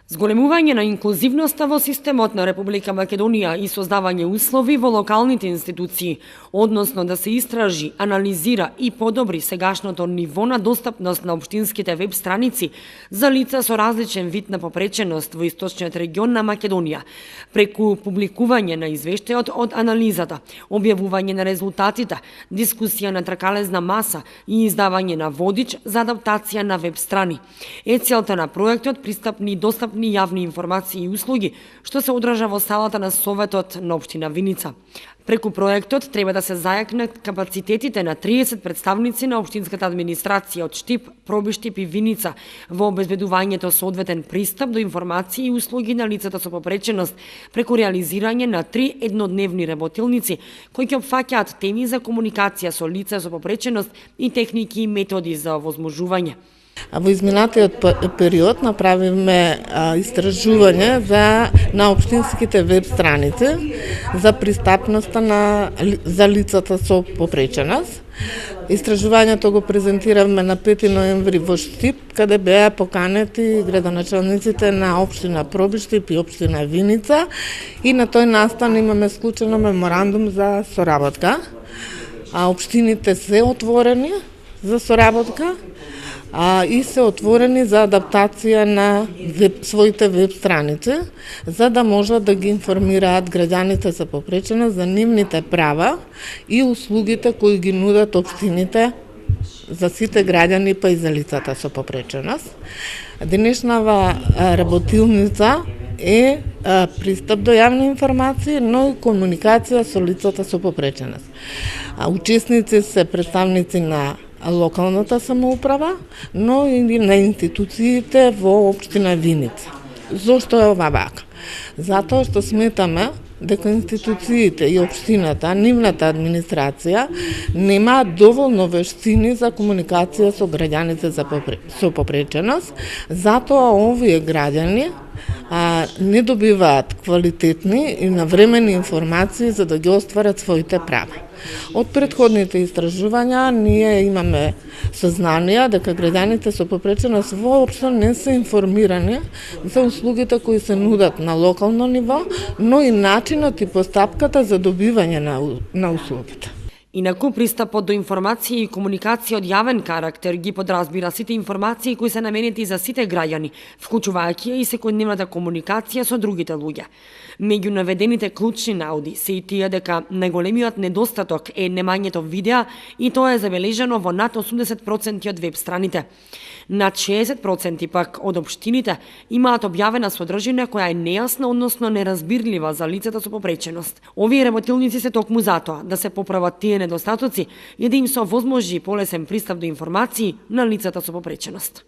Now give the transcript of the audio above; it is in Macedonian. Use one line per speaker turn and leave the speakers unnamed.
Зголемување на инклузивноста во системот на Република Македонија и создавање услови во локалните институции, односно да се истражи, анализира и подобри сегашното ниво на достапност на општинските веб страници за лица со различен вид на попреченост во источниот регион на Македонија, преку публикување на извештајот од анализата, објавување на резултатите, дискусија на тркалезна маса и издавање на водич за адаптација на веб страни. Е целта на проектот пристапни и достапни јавни информации и услуги, што се одржа во салата на Советот на општина Виница. Преку проектот треба да се зајакнат капацитетите на 30 представници на општинската администрација од Штип, Пробиштип и Виница во обезбедувањето соодветен пристап до информации и услуги на лицата со попреченост преку реализирање на 3 еднодневни работилници кои ќе опфаќаат теми за комуникација со лица со попреченост и техники и методи за овозможување.
Во изминатиот период направивме истражување на општинските веб страници за пристапноста за лицата со попреченост. Истражувањето го презентиравме на 5 ноември во Штип, каде беа поканети градоначалниците на општина Пробиштип и општина Виница и на тој настан имаме склучено меморандум за соработка. Општините се отворени за соработка и се отворени за адаптација на своите веб страници, за да можат да ги информираат граѓаните за попреченост за нивните права и услугите кои ги нудат општините за сите граѓани, па и за лицата со попреченост. Денешнава работилница е пристап до јавни информации, но и комуникација со лицата со попреченост. Учесници се представници на локалната самоуправа, но и на институциите во општина Виница. Зошто е ова вака? Затоа што сметаме дека институциите и општината, нивната администрација, немаат доволно вештини за комуникација со граѓаните со попреченост, затоа овие граѓани не добиваат квалитетни и навремени информации за да ги остварат своите права. Од претходните истражувања ние имаме сознанија дека граѓаните со попреченост воопшто не се информирани за услугите кои се нудат на локално ниво, но и начинот и постапката за добивање на услугите.
Инаку, пристапот до информација и комуникација од јавен карактер ги подразбира сите информации кои се наменети за сите граѓани, вклучувајќи и секојдневната комуникација со другите луѓе. Меѓу наведените клучни науди се и тие дека најголемиот недостаток е немањето видеа и тоа е забележано во над 80% од веб страните. Над 60% пак од општините имаат објавена содржина која е нејасна, односно неразбирлива за лицата со попреченост. Овие работилници се токму затоа да се поправат тие недостатоци и да им се овозможи полесен пристап до информации на лицата со попреченост.